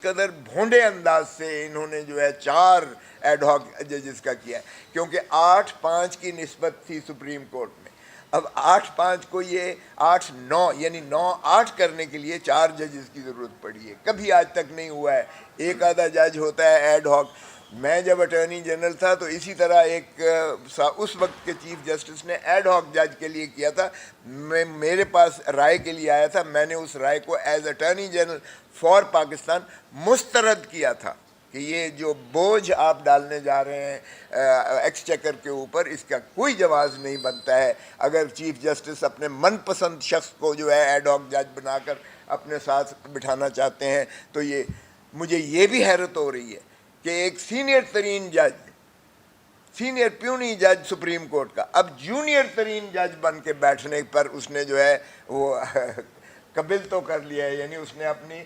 قدر بھونڈے انداز سے انہوں نے جو ہے 4 ایڈ ہاک ججز کا کیا ہے، کیونکہ 8-5 کی نسبت تھی سپریم کورٹ میں۔ اب 8-5 کو یہ 8-9 یعنی 9-8 کرنے کے لیے 4 ججز کی ضرورت پڑی ہے۔ کبھی آج تک نہیں ہوا ہے، ایک آدھا جج ہوتا ہے ایڈ ہاک۔ میں جب اٹارنی جنرل تھا تو اسی طرح ایک اس وقت کے چیف جسٹس نے ایڈ ہاک جج کے لیے کیا تھا، میرے پاس رائے کے لیے آیا تھا، میں نے اس رائے کو as attorney general for Pakistan مسترد کیا تھا کہ یہ جو بوجھ آپ ڈالنے جا رہے ہیں ایکسچیکر کے اوپر، اس کا کوئی جواز نہیں بنتا ہے۔ اگر چیف جسٹس اپنے من پسند شخص کو جو ہے ایڈ ہاک جج بنا کر اپنے ساتھ بٹھانا چاہتے ہیں تو یہ مجھے یہ بھی حیرت ہو رہی ہے کہ ایک سینئر ترین جج، سینئر پیونی جج سپریم کورٹ کا، اب جونیئر ترین جج بن کے بیٹھنے پر اس نے جو ہے وہ قبل تو کر لیا ہے، یعنی اس نے اپنی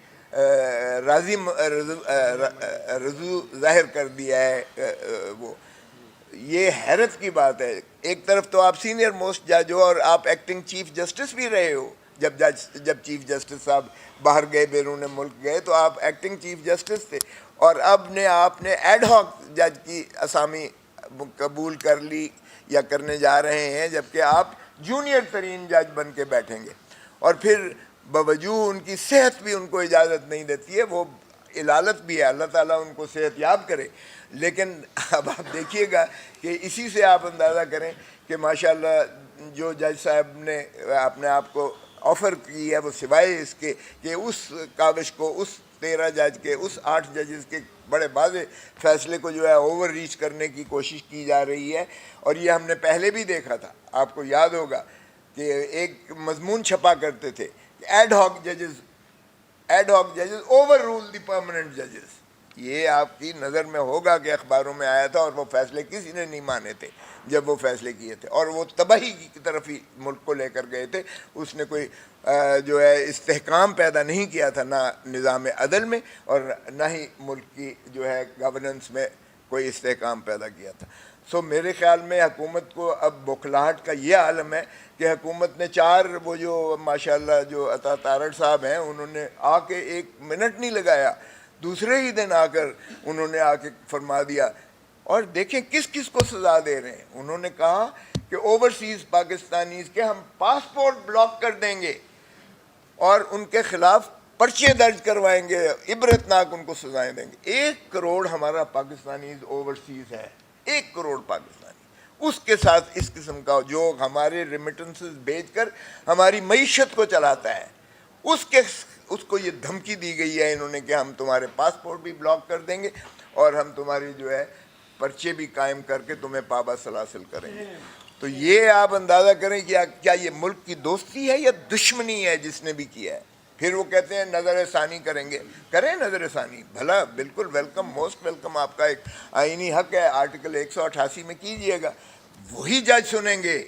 رضو ظاہر کر دیا ہے۔ وہ یہ حیرت کی بات ہے، ایک طرف تو آپ سینئر موسٹ جج ہو اور آپ ایکٹنگ چیف جسٹس بھی رہے ہو، جب چیف جسٹس صاحب باہر گئے، بیرون ملک گئے تو آپ ایکٹنگ چیف جسٹس تھے، اور اب آپ نے ایڈ ہاک جج کی اسامی قبول کر لی یا کرنے جا رہے ہیں، جبکہ آپ جونیئر ترین جج بن کے بیٹھیں گے، اور پھر باوجود ان کی صحت بھی ان کو اجازت نہیں دیتی ہے، وہ علالت بھی ہے، اللہ تعالیٰ ان کو صحت یاب کرے۔ لیکن اب آپ دیکھیے گا کہ اسی سے آپ اندازہ کریں کہ ماشاءاللہ جو جج صاحب نے اپنے آپ کو آفر کی ہے، وہ سوائے اس کے کہ اس کاوش کو، اس 13 جج کے، اس 8 ججز کے بڑے واضح فیصلے کو جو ہے اوور ریچ کرنے کی کوشش کی جا رہی ہے، اور یہ ہم نے پہلے بھی دیکھا تھا۔ آپ کو یاد ہوگا کہ ایک مضمون چھپا کرتے تھے ایڈ ہاک ججز اوور رول دی پرماننٹ ججز۔ یہ آپ کی نظر میں ہوگا کہ اخباروں میں آیا تھا، اور وہ فیصلے کسی نے نہیں مانے تھے جب وہ فیصلے کیے تھے، اور وہ تباہی کی طرف ہی ملک کو لے کر گئے تھے۔ اس نے کوئی جو ہے استحکام پیدا نہیں کیا تھا، نہ نظام عدل میں اور نہ ہی ملک کی جو ہے گورننس میں کوئی استحکام پیدا کیا تھا۔ سو میرے خیال میں حکومت کو اب بوکھلاہٹ کا یہ عالم ہے کہ حکومت نے 4 وہ جو ماشاءاللہ جو عطا تارڑ صاحب ہیں، انہوں نے آ کے 1 منٹ نہیں لگایا، دوسرے ہی دن آ کر انہوں نے آ کے فرما دیا، اور دیکھیں کس کس کو سزا دے رہے ہیں۔ انہوں نے کہا کہ اوورسیز پاکستانیز کے ہم پاسپورٹ بلاک کر دیں گے اور ان کے خلاف پرچے درج کروائیں گے، عبرتناک ان کو سزائیں دیں گے۔ 1 کروڑ ہمارا پاکستانیز اوورسیز ہے، 1 کروڑ پاکستانی، اس کے ساتھ اس قسم کا جو ہمارے ریمیٹنسز بھیج کر ہماری معیشت کو چلاتا ہے، اس کو یہ دھمکی دی گئی ہے انہوں نے کہ ہم تمہارے پاسپورٹ بھی بلاک کر دیں گے اور ہم تمہاری جو ہے پرچے بھی قائم کر کے تمہیں پابند سلاسل کریں گے۔ تو یہ آپ اندازہ کریں کہ کیا یہ ملک کی دوستی ہے یا دشمنی ہے جس نے بھی کیا ہے۔ پھر وہ کہتے ہیں نظر ثانی کریں گے، کریں نظر ثانی، بھلا بالکل ویلکم، موسٹ ویلکم، آپ کا ایک آئینی حق ہے، آرٹیکل 188 میں کیجئے گا۔ وہی جج سنیں گے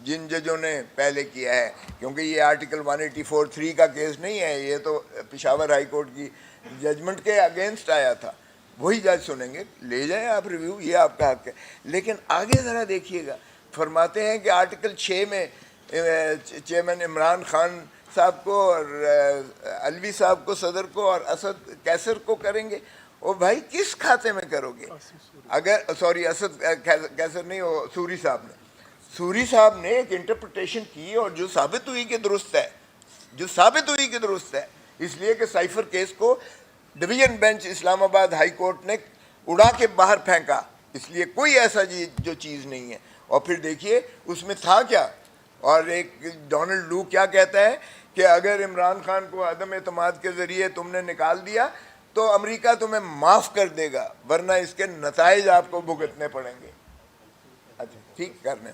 جن ججوں نے پہلے کیا ہے، کیونکہ یہ آرٹیکل 184(3) کا کیس نہیں ہے، یہ تو پشاور ہائی کورٹ کی ججمنٹ کے اگینسٹ آیا تھا۔ وہی جج سنیں گے، لے جائیں آپ ریویو، یہ آپ کا حق ہے۔ لیکن آگے ذرا دیکھیے گا، فرماتے ہیں کہ آرٹیکل 6 میں چیئرمین عمران خان صاحب کو اور علوی صاحب کو، صدر کو، اور اسد کیسر کو کریں گے۔ او بھائی کس کھاتے میں کرو گے؟ اگر اسد کیسر نہیں، وہ سوری صاحب نے، سوری صاحب نے ایک انٹرپریٹیشن کی اور جو ثابت ہوئی کہ درست ہے، اس لیے کہ سائفر کیس کو ڈویژن بینچ اسلام آباد ہائی کورٹ نے اڑا کے باہر پھینکا، اس لیے کوئی ایسا جو چیز نہیں ہے۔ اور پھر دیکھیے اس میں تھا کیا، اور ایک ڈونلڈ لو کیا کہتا ہے کہ اگر عمران خان کو عدم اعتماد کے ذریعے تم نے نکال دیا تو امریکہ تمہیں معاف کر دے گا، ورنہ اس کے نتائج آپ کو بھگتنے پڑیں گے۔ اچھا ٹھیک کرنے۔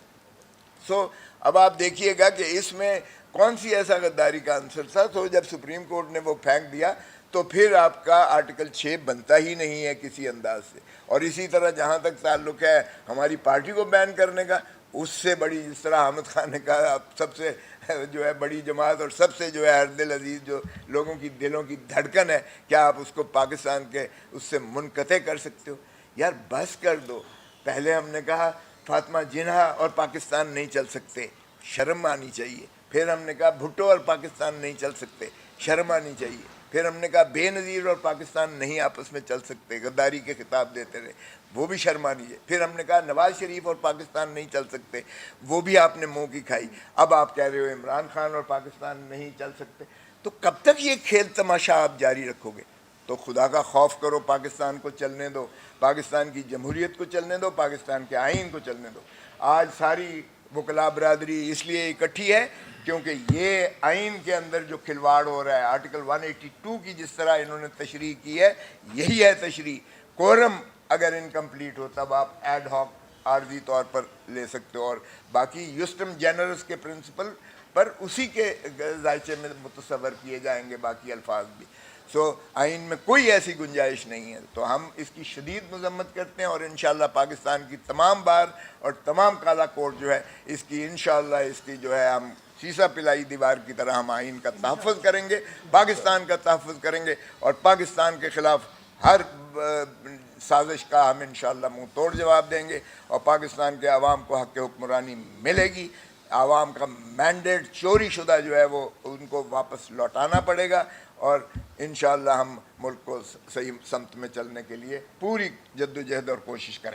سو اب آپ دیکھیے گا کہ اس میں کون سی ایسا غداری کا عنصر تھا۔ تو جب سپریم کورٹ نے وہ پھینک دیا تو پھر آپ کا آرٹیکل 6 بنتا ہی نہیں ہے کسی انداز سے۔ اور اسی طرح جہاں تک تعلق ہے ہماری پارٹی کو بین کرنے کا، اس سے بڑی، جس طرح حامد خان نے کہا، سب سے جو ہے بڑی جماعت اور سب سے جو ہے ہر دل عزیز جو لوگوں کی دلوں کی دھڑکن ہے، کیا آپ اس کو پاکستان کے اس سے منقطع کر سکتے ہو؟ یار بس کر دو۔ پہلے ہم نے کہا فاطمہ جناح اور پاکستان نہیں چل سکتے، شرم آنی چاہیے۔ پھر ہم نے کہا بھٹو اور پاکستان نہیں چل سکتے، شرم آنی چاہیے۔ پھر ہم نے کہا بے نظیر اور پاکستان نہیں آپس میں چل سکتے، غداری کے خطاب دیتے رہے، وہ بھی شرمانی ہے۔ پھر ہم نے کہا نواز شریف اور پاکستان نہیں چل سکتے، وہ بھی آپ نے منہ کی کھائی۔ اب آپ کہہ رہے ہو عمران خان اور پاکستان نہیں چل سکتے، تو کب تک یہ کھیل تماشا آپ جاری رکھو گے؟ تو خدا کا خوف کرو، پاکستان کو چلنے دو، پاکستان کی جمہوریت کو چلنے دو، پاکستان کے آئین کو چلنے دو۔ آج ساری وکلاء برادری اس لیے اکٹھی ہے کیونکہ یہ آئین کے اندر جو کھلواڑ ہو رہا ہے، آرٹیکل 182 کی جس طرح انہوں نے تشریح کی ہے، یہی ہے تشریح۔ کورم اگر انکمپلیٹ ہو تب آپ ایڈ ہاک عارضی طور پر لے سکتے ہو، اور باقی یوسٹم جنرس کے پرنسپل پر اسی کے ذائچے میں متصور کیے جائیں گے باقی الفاظ بھی۔ آئین میں کوئی ایسی گنجائش نہیں ہے۔ تو ہم اس کی شدید مذمت کرتے ہیں، اور انشاءاللہ پاکستان کی تمام بار اور تمام کالا کوٹ جو ہے اس کی انشاءاللہ اس کی جو ہے ہم سیسا پلائی دیوار کی طرح ہم آئین کا تحفظ کریں گے، پاکستان کا تحفظ کریں گے، اور پاکستان کے خلاف ہر سازش کا ہم انشاءاللہ منہ توڑ جواب دیں گے، اور پاکستان کے عوام کو حق حکمرانی ملے گی۔ عوام کا مینڈیٹ چوری شدہ جو ہے وہ ان کو واپس لوٹانا پڑے گا، اور انشاءاللہ ہم ملک کو صحیح سمت میں چلنے کے لیے پوری جد و جہد اور کوشش کریں گے۔